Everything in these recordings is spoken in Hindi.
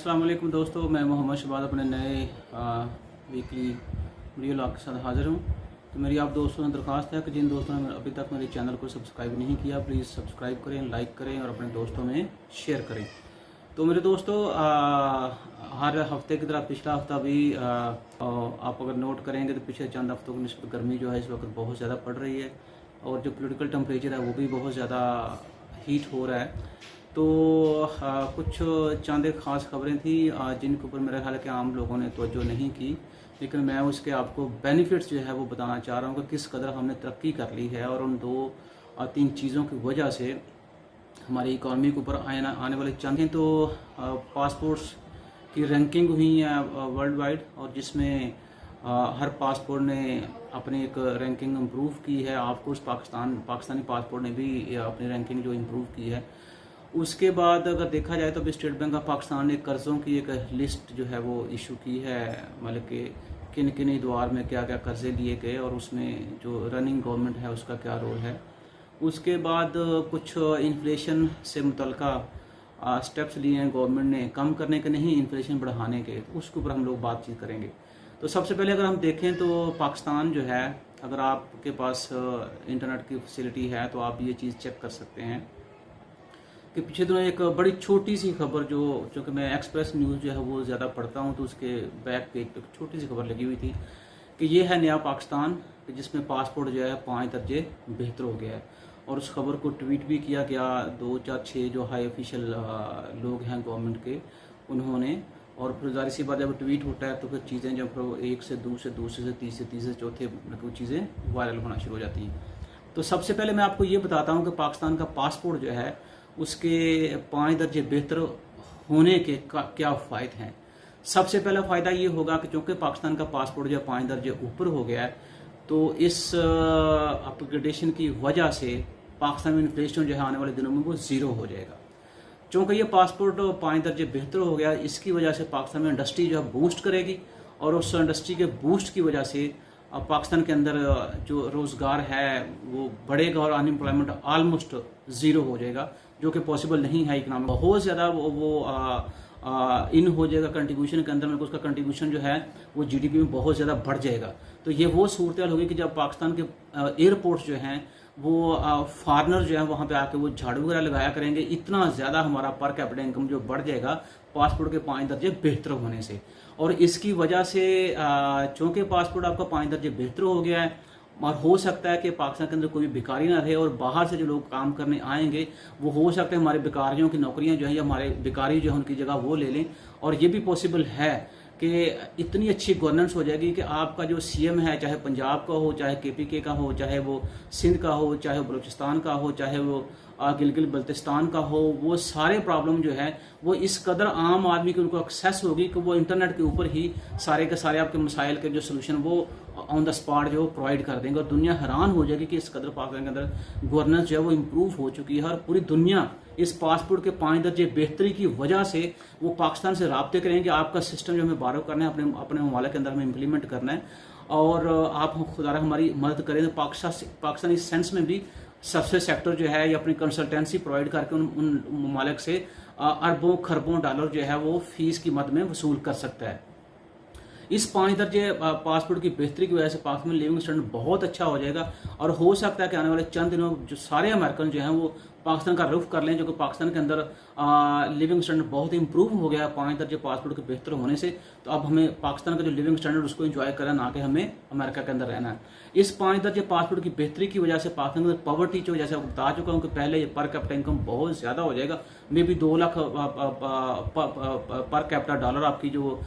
अस्सलाम वालेकुम दोस्तों, मैं मोहम्मद शहबाज अपने नए वीकली वीडियो लॉग के साथ हाज़िर हूँ। तो मेरी आप दोस्तों से दरख्वास्त है कि जिन दोस्तों ने अभी तक मेरे चैनल को सब्सक्राइब नहीं किया, प्लीज़ सब्सक्राइब करें, लाइक करें और अपने दोस्तों में शेयर करें। तो मेरे दोस्तों, हर हफ्ते की तरह पिछला हफ्ता भी आप अगर नोट करेंगे तो पिछले चंद हफ्तों की निस्बत गर्मी जो है इस वक्त बहुत ज़्यादा पड़ रही है और जो पोलिटिकल टेम्परेचर है वो भी बहुत ज़्यादा हीट हो रहा है। तो कुछ चंद एक ख़ास खबरें थी जिनके ऊपर मेरा ख्याल है कि आम लोगों ने तवज्जो नहीं की, लेकिन मैं उसके आपको बेनिफिट्स जो है वो बताना चाह रहा हूँ कि किस कदर हमने तरक्की कर ली है और उन दो तीन चीज़ों की वजह से हमारी इकॉनमी के ऊपर आने वाले चंद हैं। तो पासपोर्ट्स की रैंकिंग हुई है वर्ल्ड वाइड, और जिसमें हर पासपोर्ट ने अपनी एक रैंकिंग इम्प्रूव की है। ऑफकोर्स पाकिस्तानी पासपोर्ट ने भी अपनी रैंकिंग जो इम्प्रूव की है। उसके बाद अगर देखा जाए तो अभी स्टेट बैंक ऑफ पाकिस्तान ने कर्ज़ों की एक लिस्ट जो है वो इशू की है, मतलब कि किन किन द्वार में क्या क्या कर्ज़े लिए गए और उसमें जो रनिंग गवर्नमेंट है उसका क्या रोल है। उसके बाद कुछ इन्फ्लेशन से मुतल्लिका स्टेप्स लिए हैं गवर्नमेंट ने, कम करने के नहीं, इन्फ्लेशन बढ़ाने के, तो उसके ऊपर हम लोग बातचीत करेंगे। तो सबसे पहले अगर हम देखें तो पाकिस्तान जो है, अगर आपके पास इंटरनेट की फैसिलिटी है तो आप ये चीज़ चेक कर सकते हैं कि पिछले दिनों एक बड़ी छोटी सी खबर जो कि मैं एक्सप्रेस न्यूज़ जो है वो ज़्यादा पढ़ता हूँ, तो उसके बैक पेज पे छोटी सी खबर लगी हुई थी कि ये है नया पाकिस्तान, जिसमें पासपोर्ट जो है 5 दर्जे बेहतर हो गया है। और उस खबर को ट्वीट भी किया गया 2 4 6 जो हाई ऑफिशियल लोग हैं गवर्नमेंट के, उन्होंने। और फिर जाहिर सी बात, जब ट्वीट होता है तो फिर चीज़ें जब एक से दूसरे से तीसरे चौथे मतलब चीज़ें वायरल होना शुरू हो जाती हैं। तो सबसे पहले मैं आपको ये बताता हूँ कि पाकिस्तान का पासपोर्ट जो है उसके 5 दर्जे बेहतर होने के क्या फ़ायदे हैं। सबसे पहला फ़ायदा ये होगा कि चूँकि पाकिस्तान का पासपोर्ट जो 5 दर्जे ऊपर हो गया है, तो इस अपग्रेडेशन की वजह से पाकिस्तान में इन्फ्लेशन जो है आने वाले दिनों में वो ज़ीरो हो जाएगा। चूँकि ये पासपोर्ट 5 दर्जे बेहतर हो गया, इसकी वजह से पाकिस्तान में इंडस्ट्री जो है बूस्ट करेगी, और उस इंडस्ट्री के बूस्ट की वजह से पाकिस्तान के अंदर जो रोज़गार है वो बढ़ेगा और अनएम्प्लॉयमेंट आलमोस्ट ज़ीरो हो जाएगा, जो कि पॉसिबल नहीं है। इकनॉमी बहुत ज़्यादा इन हो जाएगा कंट्रीब्यूशन के अंदर में, उसका कंट्रीब्यूशन जो है वो जीडीपी में बहुत ज़्यादा बढ़ जाएगा। तो ये वो सूरत होगी कि जब पाकिस्तान के एयरपोर्ट्स जो हैं वो फॉरनर जो है वहाँ पे आके वो झाड़ू वगैरह लगाया करेंगे, इतना ज़्यादा हमारा पर कैपिटा इनकम जो बढ़ जाएगा पासपोर्ट के 5 दर्जे बेहतर होने से। और इसकी वजह से चूँकि पासपोर्ट आपका 5 दर्जे बेहतर हो गया है, और हो सकता है कि पाकिस्तान के अंदर कोई भी बेकारी ना रहे और बाहर से जो लोग काम करने आएंगे वो हो सकता है हमारे बेकारियों की नौकरियां जो हैं या हमारे बेकारी जो है उनकी जगह वो ले लें। और ये भी पॉसिबल है कि इतनी अच्छी गवर्नेंस हो जाएगी कि आपका जो सीएम है, चाहे पंजाब का हो, चाहे केपीके का हो, चाहे वो सिंध का हो, चाहे वो बलूचिस्तान का हो, चाहे वो गिलगित बल्तिस्तान का हो, वो सारे प्रॉब्लम जो है वो इस कदर आम आदमी की उनको एक्सेस होगी कि वो इंटरनेट के ऊपर ही सारे के सारे आपके मसाइल के जो सोल्यूशन वो ऑन द स्पॉट जो प्रोवाइड कर देंगे। और दुनिया हैरान हो जाएगी कि इस कदर पाकिस्तान के अंदर गवर्नेंस जो है वो इम्प्रूव हो चुकी है। और पूरी दुनिया इस पासपोर्ट के 5 दर्जे बेहतरी की वजह से वो पाकिस्तान से राब्ते करेंगे। आपका सिस्टम जो हमें बारो करना है, अपने ममालिक के अंदर हमें इम्प्लीमेंट करना है, और आप खुदा हमारी मदद करें। तो पाकिस्तान इस सेंस में भी सबसे सेक्टर जो है या अपनी कंसल्टेंसी प्रोवाइड करके उन ममालिक से अरबों खरबों डॉलर जो है वो फीस की मद में वसूल कर सकता है। इस 5 दर्जे पासपोर्ट की बेहतरी की वजह से पाकिस्तान में लिविंग स्टैंडर्ड बहुत अच्छा हो जाएगा, और हो सकता है कि आने वाले चंद दिनों जो सारे अमेरिकन जो हैं वो पाकिस्तान का रुख कर लें, जो कि पाकिस्तान के अंदर लिविंग स्टैंडर्ड बहुत इंप्रूव हो गया 5 दर्जे पासपोर्ट के बेहतर होने से। तो अब हमें पाकिस्तान का जो लिविंग स्टैंडर्ड उसको एंजॉय करना, ना कि हमें अमेरिका के अंदर रहना है। इस 5 दर्जे पासपोर्ट की बेहतरी की वजह से पाकिस्तान के अंदर पॉवर्टी जो जैसे बता चुका हूँ कि पहले ये पर कैपिटा इनकम बहुत ज़्यादा हो जाएगा, may be 2 lakh per capita dollar आपकी जो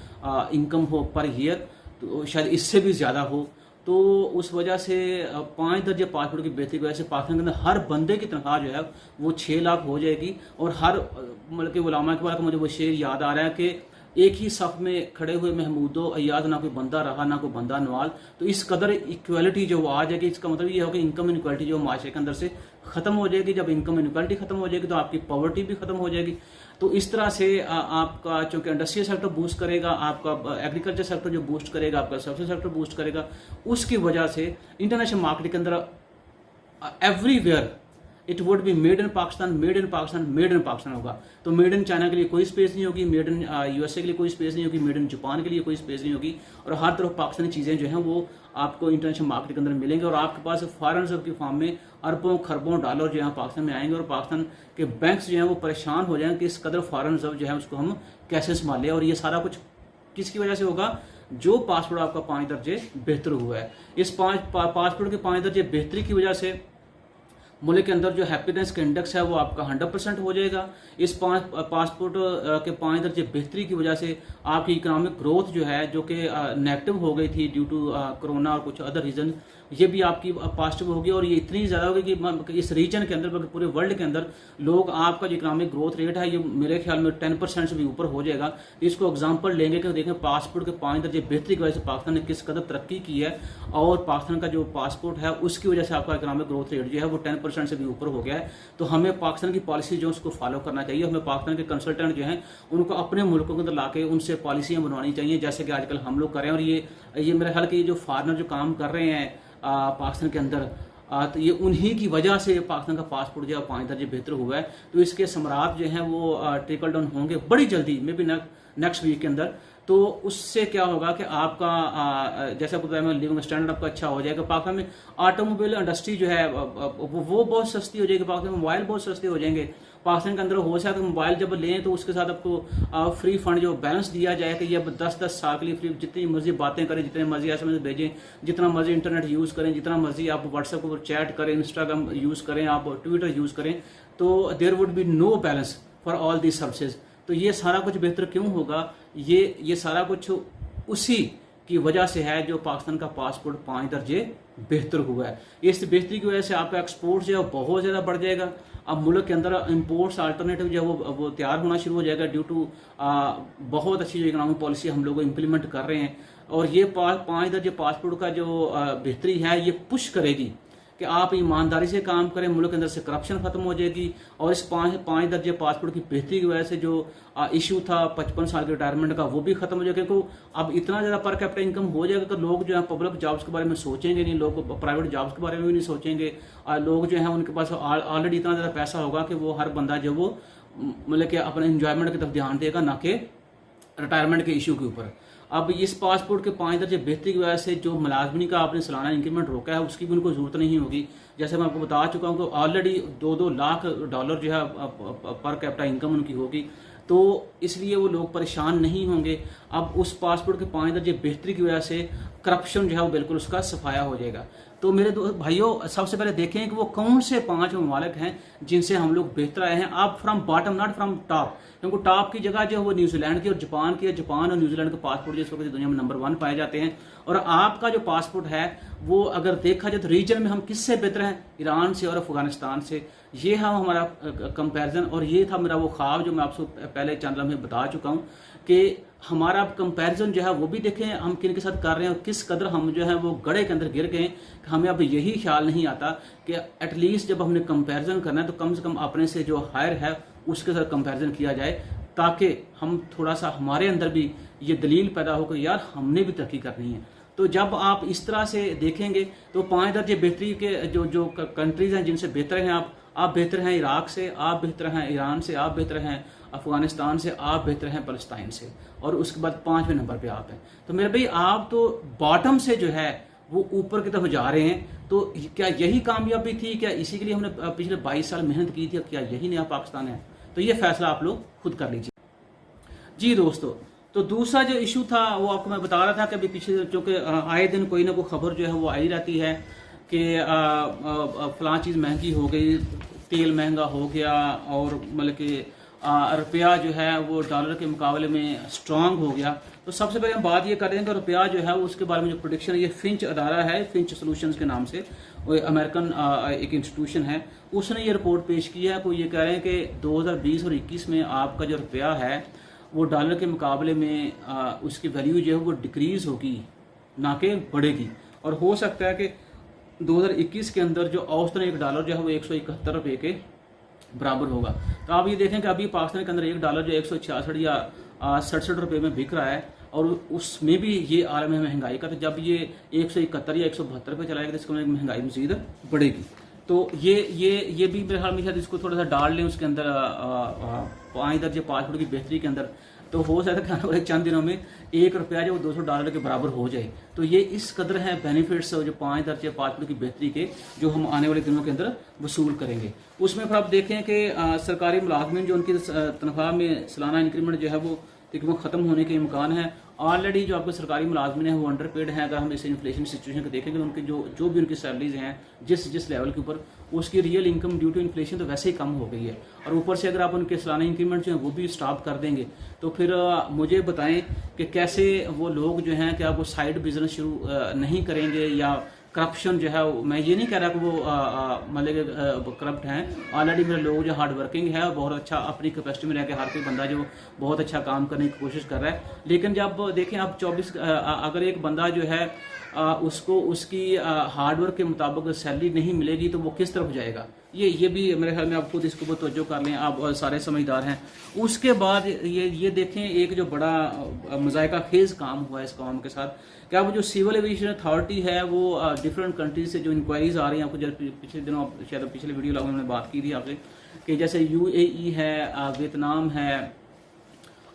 इनकम हो पर ईयर, तो शायद इससे भी ज़्यादा हो। तो उस वजह से 5 दर्जे पासपोर्ट की बेहतरी की वजह से पाकिस्तान के अंदर हर बंदे की तनख्वाह जो है वो 6 लाख हो जाएगी। और हर मतलब कि उलामा के बारे में मुझे वो शेर याद आ रहा है कि एक ही सफ में खड़े हुए महमूदो अयाज, ना कोई बंदा रहा ना कोई बंदा नवाल। तो इस कदर इक्वलिटी जो आ जाएगी, इसका मतलब ये हो कि इनकम इनक्वालिटी जो माशरे के अंदर से ख़त्म हो जाएगी। जब इनकम इनक्वालिटी ख़त्म हो जाएगी तो आपकी पॉवर्टी भी ख़त्म हो जाएगी। तो इस तरह से आपका चूँकि इंडस्ट्रियल सेक्टर बूस्ट करेगा, आपका एग्रीकल्चर सेक्टर जो बूस्ट करेगा, आपका सर्विस सेक्टर बूस्ट करेगा, उसकी वजह से इंटरनेशनल मार्केट के अंदर everywhere it would be made in Pakistan, made in Pakistan, made in Pakistan होगा। तो मेड इन चाइना के लिए कोई स्पेस नहीं होगी, मेड इन यूएसए के लिए कोई स्पेस नहीं होगी, मेड इन जापान के लिए कोई स्पेस नहीं होगी, और हर तरफ पाकिस्तानी चीज़ें जो हैं वो आपको इंटरनेशनल मार्केट के अंदर मिलेंगे, और आपके पास फॉरेन रिजर्व की फॉर्म में अरबों खरबों डॉलर जो है पाकिस्तान में आएंगे, और पाकिस्तान के बैंक्स जो हैं वो परेशान हो जाएंगे कि इस कदर फॉरेन रिजर्व जो है उसको हम कैसे संभालें। और ये सारा कुछ किसकी वजह से होगा? जो पासपोर्ट आपका 5 दर्जे बेहतर हुआ है। इस पासपोर्ट के 5 दर्जे बेहतरी की वजह से मुल्क के अंदर जो हैप्पीनेस का इंडेक्स है वो आपका 100% हो जाएगा। इस पासपोर्ट के 5 दर्जे बेहतरी की वजह से आपकी इकोनॉमिक ग्रोथ जो है, जो कि नेगेटिव हो गई थी ड्यू टू कोरोना और कुछ अदर रीजन, ये भी आपकी पॉजिटिव होगी, और ये इतनी ज़्यादा होगी कि इस रीजन के अंदर बल्कि पूरे वर्ल्ड के अंदर लोग आपका जो इकोनॉमिक ग्रोथ रेट है ये मेरे ख्याल में 10% से भी ऊपर हो जाएगा। तो इसको एग्जांपल लेंगे कि देखें पासपोर्ट के 5 दर्जे बेहतरी की वजह से पाकिस्तान ने किस कदर तरक्की की है, और पाकिस्तान का जो पासपोर्ट है उसकी वजह से आपका इकोनॉमिक ग्रोथ रेट जो है वो 10% से भी ऊपर हो गया है। तो हमें पाकिस्तान की पॉलिसी जो उसको फॉलो करना चाहिए। हमें पाकिस्तान के कंसल्टेंट जो हैं उनको अपने मुल्कों के अंदर लाके उनसे पॉलिसियाँ बनवानी चाहिए, जैसे कि आजकल हम लोग कर रहे हैं। और ये मेरे ख्याल कि जो फॉरनर जो काम कर रहे हैं पाकिस्तान के अंदर, तो ये उन्हीं की वजह से पाकिस्तान का पासपोर्ट जो है 5 दर्जे बेहतर हुआ है। तो इसके समरात जो हैं वो ट्रिकल डाउन होंगे बड़ी जल्दी, मे बी नेक्स्ट वीक के अंदर। तो उससे क्या होगा कि आपका जैसा बताया मैं लिविंग स्टैंडर्ड आपका अच्छा हो जाएगा। पाकिस्तान में ऑटोमोबाइल इंडस्ट्री जो है वो बहुत सस्ती हो जाएगी, पाकिस्तान में मोबाइल बहुत सस्ते हो जाएंगे। पाकिस्तान के अंदर हो सकता है मोबाइल जब लें तो उसके साथ आपको फ्री फंड जो बैलेंस दिया जाए कि ये अब 10-10 साल के लिए फ्री, जितनी मर्जी बातें करें, जितने मर्जी SMS भेजें, जितना मर्जी इंटरनेट यूज़ करें, जितना मर्जी आप व्हाट्सएप पर चैट करें, इंस्टाग्राम यूज़ करें, आप ट्विटर यूज़ करें, तो there would be no balance for all these services. तो ये सारा कुछ बेहतर क्यों होगा? ये सारा कुछ उसी की वजह से है जो पाकिस्तान का पासपोर्ट 5 दर्जे बेहतर हुआ है। इस बेहतरी की वजह से आपका एक्सपोर्ट जो है बहुत ज़्यादा बढ़ जाएगा। अब मुल्क के अंदर इंपोर्ट्स अल्टरनेटिव जो है वो तैयार होना शुरू हो जाएगा ड्यू टू बहुत अच्छी जो इकोनॉमिक पॉलिसी हम लोग इम्प्लीमेंट कर रहे हैं। और ये 5 दर्जे पासपोर्ट का जो बेहतरी है ये पुश करेगी कि आप ईमानदारी से काम करें, मुल्क के अंदर से करप्शन खत्म हो जाएगी। और इस 5 दर्जे पासपोर्ट की बेहतरी की वजह से जो इशू था 55 साल के रिटायरमेंट का वो भी खत्म हो जाएगा, क्योंकि अब इतना ज़्यादा पर कैपिटा इनकम हो जाएगा कि लोग जो है पब्लिक जॉब्स के बारे में सोचेंगे नहीं, लोग प्राइवेट जॉब्स के बारे में भी नहीं सोचेंगे। लोग जो है उनके पास ऑलरेडी इतना ज़्यादा पैसा होगा कि वो हर बंदा जो वो मतलब कि अपने इंजॉयमेंट की तरफ ध्यान देगा, ना कि रिटायरमेंट के इशू के ऊपर। अब इस पासपोर्ट के 5 दर्जे बेहतरी की वजह से जो मुलाजमिन का आपने सालाना इंक्रीमेंट रोका है उसकी भी उनको जरूरत नहीं होगी। जैसे मैं आपको बता चुका हूँ कि ऑलरेडी 2-2 लाख डॉलर जो है पर कैपिटा इनकम उनकी होगी, तो इसलिए वो लोग परेशान नहीं होंगे। अब उस पासपोर्ट के 5 दर्जे बेहतरी की वजह से करप्शन जो है वो बिल्कुल उसका सफाया हो जाएगा। तो मेरे भाइयों, सबसे पहले देखें कि वो कौन से 5 ममालिक हैं जिनसे हम लोग बेहतर आए हैं। आप from bottom not from top, क्योंकि टॉप की जगह जो है वो न्यूजीलैंड की और जापान की है। जापान और न्यूजीलैंड के पासपोर्ट जिस वक्त दुनिया में नंबर 1 पाए जाते हैं। और आपका जो पासपोर्ट है वो अगर देखा जाए तो रीजन में हम किससे बेहतर हैं? ईरान से और अफगानिस्तान से। ये है हमारा कंपैरिजन, और ये था मेरा वो ख्वाब जो मैं आपको पहले चैनल में बता चुका हूँ कि हमारा कंपैरिजन जो है वो भी देखें हम किन के साथ कर रहे हैं और किस कदर हम जो है वो गड़े के अंदर गिर गए। हमें अब यही ख्याल नहीं आता कि एटलीस्ट जब हमने कंपैरिजन करना है तो कम से कम अपने से जो हायर है उसके साथ कंपैरिजन किया जाए, ताकि हम थोड़ा सा हमारे अंदर भी ये दलील पैदा हो कि यार हमने भी तरक्की करनी है। तो जब आप इस तरह से देखेंगे तो 5 दर्जे बेहतरी के जो कंट्रीज़ हैं जिनसे बेहतर हैं आप बेहतर हैं इराक से, आप बेहतर हैं ईरान से, आप बेहतर हैं अफगानिस्तान से, आप बेहतर हैं फ़लस्तीन से, और उसके बाद 5वें नंबर पे आप हैं। तो मेरे भाई आप तो बॉटम से जो है वो ऊपर की तरफ जा रहे हैं। तो क्या यही कामयाबी थी? क्या इसी के लिए हमने पिछले 22 साल मेहनत की थी? क्या यही नया पाकिस्तान है? तो ये फैसला आप लोग खुद कर लीजिए। जी दोस्तों, तो दूसरा जो इशू था वो आपको मैं बता रहा था कि अभी पीछे चूँकि आए दिन कोई ना कोई खबर जो है वो आई रहती है कि फलां चीज़ महंगी हो गई, तेल महंगा हो गया, और मतलब कि रुपया जो है वो डॉलर के मुकाबले में स्ट्रांग हो गया। तो सबसे पहले हम बात ये कर रहे हैं कि रुपया जो है उसके बारे में जो प्रोडिक्शन, ये फिंच अदारा है, फिंच सॉल्यूशंस के नाम से, वो अमेरिकन एक इंस्टीट्यूशन है, उसने ये रिपोर्ट पेश की है। कोई ये कह रहे हैं कि 2020 और 21 में आपका जो रुपया है वो डॉलर के मुकाबले में उसकी वैल्यू जो है वो डिक्रीज़ होगी, ना कि बढ़ेगी। और हो सकता है कि 2021 के अंदर जो औसतन $1 जो है वो 171 रुपये के बराबर होगा। तो आप ये देखें कि अभी पाकिस्तान के अंदर $1 जो 166 या 67 रुपये में बिक रहा है, और उसमें भी ये आलम है महंगाई का। तो जब ये 171 या 172 पे चलाएगा तो इसको महंगाई मजीद बढ़ेगी। तो ये भी मेरे ख्याल में शायद इसको थोड़ा सा डाल लें उसके अंदर 5 दर्जे पासपोर्ट की बेहतरी के अंदर, तो हो सकता है कि आने वाले चंद दिनों में $1 जो $200 के बराबर हो जाए। तो ये इस कदर है बेनिफिट्स जो 5 दर्जे पासपोर्ट की बेहतरी के जो हम आने वाले दिनों के अंदर वसूल करेंगे। उसमें फिर आप देखें कि सरकारी मुलाजमिन जो उनकी तनख्वाह में सालाना इंक्रीमेंट जो है वो तकरीबन ख़त्म होने के इम्कान है। ऑलरेडी जो आपके सरकारी मुलाजमिन है वो अंडर पेड हैं। अगर हम इस इन्फ्लेशन सिचुएशन को देखेंगे तो उनकी जो भी उनकी सैलरीज हैं जिस लेवल के ऊपर, उसकी real income due to inflation तो वैसे ही कम हो गई है। और ऊपर से अगर आप उनके सालाना इंक्रीमेंट जो है वो भी स्टॉप कर देंगे तो फिर मुझे बताएं कि कैसे वो लोग जो हैं कि आप वो साइड बिजनेस शुरू नहीं करेंगे, या करप्शन जो है, मैं ये नहीं कह रहा कि वो मतलब करप्ट हैं। ऑलरेडी मेरे लोग जो हार्ड वर्किंग है और बहुत अच्छा अपनी कैपेसिटी में रह के हर कोई बंदा जो बहुत अच्छा काम करने की कोशिश कर रहा है। लेकिन जब देखें आप 24 अगर एक बंदा जो है उसको उसकी हार्डवर्क के मुताबिक सैलरी नहीं मिलेगी तो वो किस तरफ जाएगा। ये भी मेरे ख्याल में आप खुद इसको बहुत तवज्जो कर लें, आप सारे समझदार हैं। उसके बाद ये देखें एक जो बड़ा मज़ायका खेज काम हुआ है इस काम के साथ, क्या वो जो सिविल एविएशन अथॉरिटी है वो डिफरेंट कंट्रीज से जो इंक्वायरीज आ रही हैं, आपको जब पिछले दिनों शायद पिछले वीडियो में हमने बात की थी आपसे कि जैसे UAE है, वियतनाम है,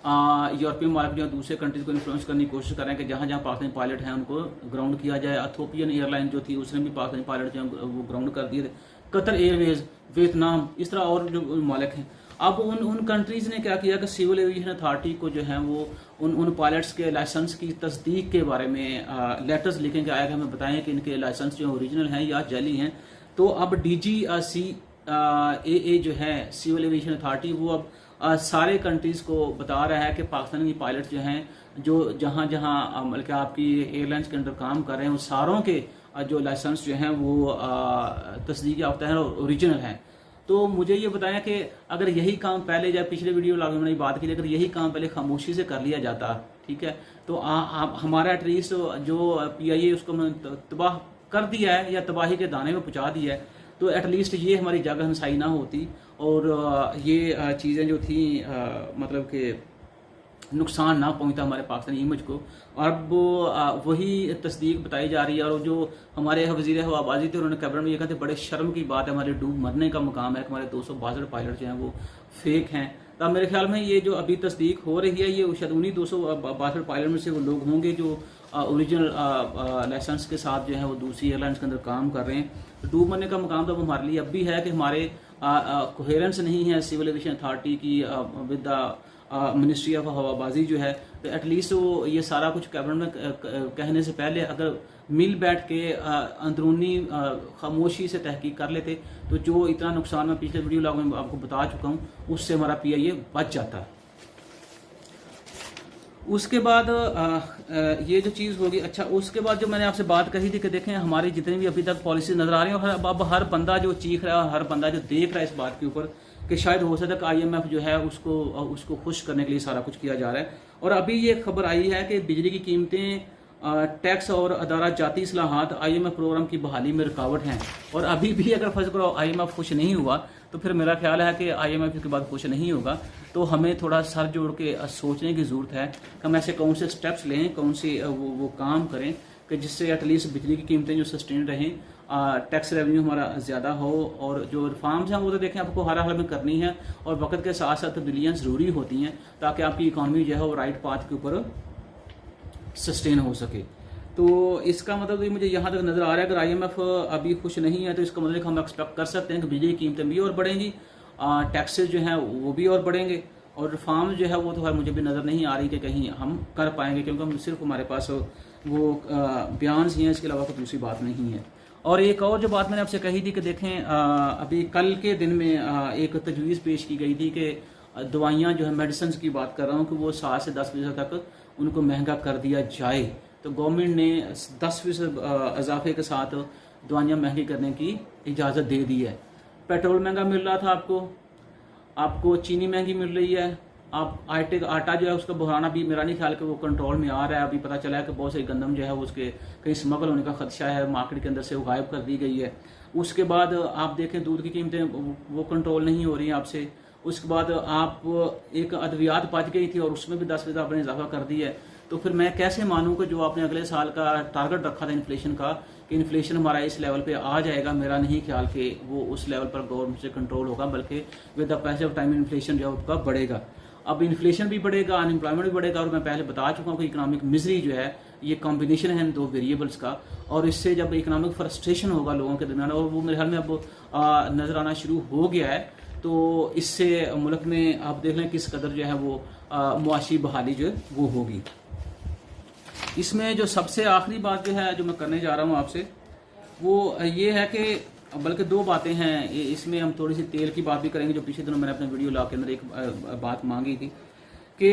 यूरोपियन मार्केट जो दूसरे कंट्रीज को इन्फ्लुएंस करने की कोशिश कर रहे हैं कि जहाँ जहाँ पाकिस्तानी पायलट हैं उनको ग्राउंड किया जाए। इथियोपियन एयरलाइन जो थी उसने भी पाकिस्तानी पायलट जो वो ग्राउंड कर दिए थे। कतर एयरवेज, वियतनाम, इस तरह और जो मालिक हैं। अब उन कंट्रीज ने क्या किया कि सिविल एविएशन अथॉरिटी को जो है वो उन पायलट्स के लाइसेंस की तस्दीक के बारे में लेटर्स लिखें कि आया हमें बताएं कि इनके लाइसेंस जो ओरिजिनल हैं या जाली हैं। तो अब DGCAA जो है सिविल एविएशन अथॉरिटी वो अब सारे कंट्रीज को बता रहा है कि पाकिस्तानी पायलट जो हैं जो जहाँ जहाँ मतलब आपकी एयरलाइंस के अंदर काम कर रहे हैं, वो सारों के जो लाइसेंस जो हैं वो तस्दीक याफ्ता है और ओरिजिनल हैं। तो मुझे ये बताया कि अगर यही काम पहले, जब पिछले वीडियो में बात की, अगर यही काम पहले खामोशी से कर लिया जाता, ठीक है, तो हमारा एटलीस्ट जो PIA उसको तबाह कर दिया है या तबाही के दाने में पहुँचा दिया है, तो एटलीस्ट ये हमारी जगह हंसाई ना होती और ये चीज़ें जो थी मतलब कि नुकसान ना पहुंचता हमारे पाकिस्तानी इमेज को। अब वही तस्दीक बताई जा रही है। और जो हमारे वज़ीर हवाबाजी थे उन्होंने कैबिनेट में ये कहते बड़े शर्म की बात है, हमारे डूब मरने का मुकाम है कि हमारे 262 पायलट जो हैं वो फेक हैं। तब मेरे ख्याल में ये जो अभी तस्दीक हो रही है ये शायद उन्हीं 262 पायलट में से वो लोग होंगे जो ओरिजिनल लाइसेंस के साथ जो है वो दूसरी एयरलाइंस के अंदर काम कर रहे हैं। तो डूब मरने का मुकाम तो हमारे लिए अब भी है कि हमारे कोहेरेंस नहीं है सिविल एविएशन अथॉरिटी की विद द मिनिस्ट्री ऑफ हवाबाजी जो है। तो एटलीस्ट वो ये सारा कुछ कैबिनेट में कहने से पहले अगर मिल बैठ के अंदरूनी खामोशी से तहकीक कर लेते तो जो इतना नुकसान मैं पिछले वीडियो लॉग में आपको बता चुका हूँ उससे हमारा PIA बच जाता। उसके बाद ये जो चीज़ होगी, अच्छा उसके बाद जो मैंने आपसे बात कही थी कि देखें हमारी जितनी भी अभी तक पॉलिसी नज़र आ रही है, और अब हर बंदा जो चीख रहा है, हर बंदा जो देख रहा है इस बात के ऊपर कि शायद हो सकता है कि IMF जो है उसको खुश करने के लिए सारा कुछ किया जा रहा है। और अभी ये खबर आई है कि बिजली की कीमतें, टैक्स और अदारा जाती इस्लाहात IMF प्रोग्राम की बहाली में रुकावट हैं। और अभी भी अगर फर्ज करो IMF खुश नहीं हुआ तो फिर मेरा ख्याल है कि IMF के बाद खुश नहीं होगा। तो हमें थोड़ा सर जोड़ के सोचने की ज़रूरत है कि हम ऐसे कौन से स्टेप्स लें, कौन से वो काम करें कि जिससे एटलीस्ट बिजली की कीमतें जो सस्टेन रहें, टैक्स रेवेन्यू हमारा ज़्यादा हो। और जो रिफॉर्म्स हैं वो तो देखें आपको हर हाल में करनी है और वक्त के साथ साथ तब्दीलियाँ ज़रूरी होती हैं ताकि आपकी इकॉनमी जो है वो राइट पाथ के ऊपर सस्टेन हो सके। तो इसका मतलब मुझे यहाँ तक नज़र आ रहा है अगर IMF अभी खुश नहीं है तो इसका मतलब हम एक्सपेक्ट कर सकते हैं कि बिजली की कीमतें भी और बढ़ेंगी, टैक्सेस जो हैं वो भी और बढ़ेंगे, और रिफॉर्म जो है वो तो मुझे भी नज़र नहीं आ रही कि कहीं हम कर पाएंगे, क्योंकि हम सिर्फ हमारे पास वो बयान ही हैं, इसके अलावा कोई दूसरी बात नहीं है। और एक और जो बात मैंने आपसे कही थी कि देखें अभी कल के दिन में एक तजवीज़ पेश की गई थी कि दवाइयाँ जो है मेडिसिन की बात कर रहा हूँ कि वो 7 से 10% तक उनको महंगा कर दिया जाए। तो गवर्नमेंट ने 10% इजाफे के साथ दवाइयाँ महंगी करने की इजाज़त दे दी है। पेट्रोल महंगा मिल रहा था आपको चीनी महंगी मिल रही है, आप आटा जो है उसका बहाना भी मेरा नहीं ख्याल कि वो कंट्रोल में आ रहा है। अभी पता चला है कि बहुत सारी गंदम जो है वो उसके कहीं स्मगल होने का खदशा है, मार्केट के अंदर से वो गायब कर दी गई है। उसके बाद आप देखें दूध की कीमतें वो कंट्रोल नहीं हो रही हैं आपसे। उसके बाद आप एक अद्वियात बच गई थी और उसमें भी 10% आपने इजाफा कर दिया है। तो फिर मैं कैसे मानूं कि जो आपने अगले साल का टारगेट रखा था इन्फ्लेशन का कि इन्फ्लेशन हमारा इस लेवल पे आ जाएगा, मेरा नहीं ख्याल कि वो उस लेवल पर गवर्नमेंट से कंट्रोल होगा, बल्कि with the passage of time inflation जो है उसका बढ़ेगा। अब इन्फ्लेशन भी बढ़ेगा, अनएम्प्लॉयमेंट भी बढ़ेगा, और मैं पहले बता चुका हूँ कि इकोनॉमिक मिजरी जो है ये कॉम्बिनेशन है इन दो वेरिएबल्स का, और इससे जब इकोनॉमिक फ्रस्ट्रेशन होगा लोगों के दरमियान, और वो मेरे ख्याल में अब नज़र आना शुरू हो गया है, तो इससे मुल्क में आप देख लें किस कदर जो है वो मुआशी बहाली जो है वो होगी। इसमें जो सबसे आखिरी बात जो है जो मैं करने जा रहा हूँ आपसे, वो ये है कि बल्कि दो बातें हैं इसमें। हम थोड़ी सी तेल की बात भी करेंगे, जो पिछले दिनों मैंने अपने वीडियो लॉग के अंदर एक बात मांगी थी कि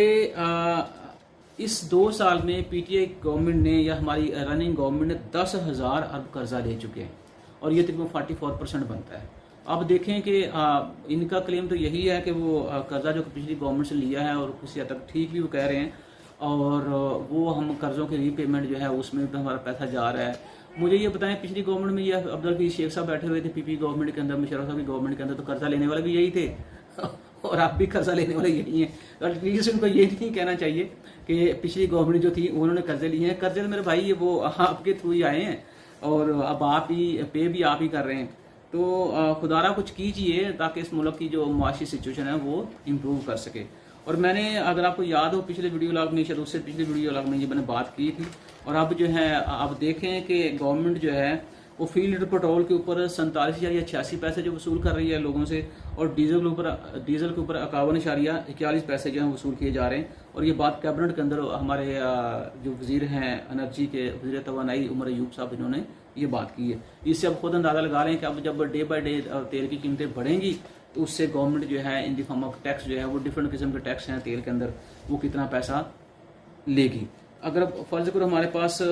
इस 2 साल में पीटीआई गवर्नमेंट ने या हमारी रनिंग गवर्नमेंट ने 10,000 अरब कर्जा ले चुके हैं, और ये तकरीबन 44% बनता है। अब देखें कि इनका क्लेम तो यही है कि वो कर्जा जो पिछली गवर्नमेंट से लिया है, और किसी हद तक ठीक भी वो कह रहे हैं, और वो हम कर्जों के रीपेमेंट जो है उसमें भी हमारा पैसा जा रहा है। मुझे ये बताएं, पिछली गवर्नमेंट में ये अब्दुल हफीज शेख साहब बैठे हुए थे पीपी गवर्नमेंट के अंदर, मुशर्रफ साहब की गवर्नमेंट के अंदर, तो कर्जा लेने वाले भी यही थे और आप भी कर्जा लेने वाले यही हैं। तो एटलीस्ट उनको ये नहीं कहना चाहिए कि पिछली गवर्नमेंट जो थी उन्होंने कर्जे लिए हैं। कर्जे तो मेरे भाई वो आपके थ्रू ही आए हैं, और अब आप ही पे भी आप ही कर रहे हैं। तो खुदारा कुछ कीजिए ताकि इस मुल्क की जो मुआशी सिचुएशन है वो इम्प्रूव कर सके। और मैंने, अगर आपको याद हो, पिछले वीडियो लॉग में, शायद उससे पिछले वीडियो लॉग में ये मैंने बात की थी। और अब जो है आप देखें कि गवर्नमेंट जो है वो फी लीटर पेट्रोल के ऊपर 47.86 पैसे जो वसूल कर रही है लोगों से, और डीजल के ऊपर 51.41 पैसे जो है वसूल किए जा रहे हैं। और ये बात कैबिनेट के अंदर हमारे जो वजीर हैं एनर्जी के, वजीर तवानाई उमर अयूब साहब, इन्होंने ये बात की है। इससे अब खुद अंदाजा लगा रहे हैं कि अब जब डे बाई डे तेल की कीमतें बढ़ेंगी तो उससे गवर्नमेंट जो है in the form of tax जो है वो डिफरेंट किस्म के टैक्स हैं तेल के अंदर, वो कितना पैसा लेगी। अगर फर्ज करो हमारे पास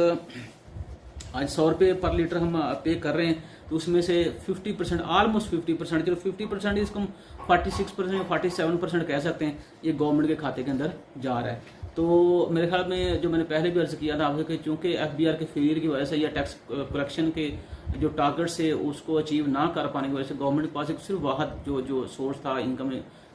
आज 100 रुपये पर लीटर हम पे कर रहे हैं, तो उसमें से 50%, ऑलमोस्ट 50%, चलो 50% इसको हम 46% या 47% कह सकते हैं, ये गवर्नमेंट के खाते के अंदर जा रहा है। तो मेरे ख्याल में, जो मैंने पहले भी अर्ज किया था आपसे, कि चूंकि एफबीआर के फेलियर की वजह से या टैक्स कलेक्शन के जो टारगेट से उसको अचीव ना कर पाने की वजह से गवर्नमेंट के पास एक सिर्फ वाहद जो सोर्स था इनकम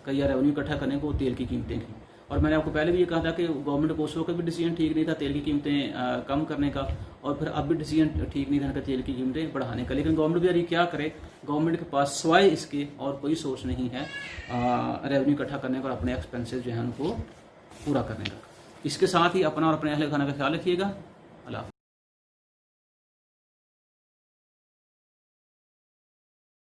का या रेवेन्यू इकट्ठा करने को, तेल की कीमतें थी। और मैंने आपको पहले भी ये कहा था कि गवर्नमेंट को उस वक्त भी डिसीजन ठीक नहीं था तेल की कीमतें कम करने का, और फिर अब भी डिसीजन ठीक नहीं था कि तेल की कीमतें बढ़ाने का। लेकिन गवर्नमेंट भी क्या करे, गवर्नमेंट के पास सिवाय इसके और कोई सोर्स नहीं है रेवेन्यू इकट्ठा करने का और अपने एक्सपेंसेस जो है उनको पूरा करने का। इसके साथ ही अपना और अपने अहल खाना का ख्याल रखिएगा।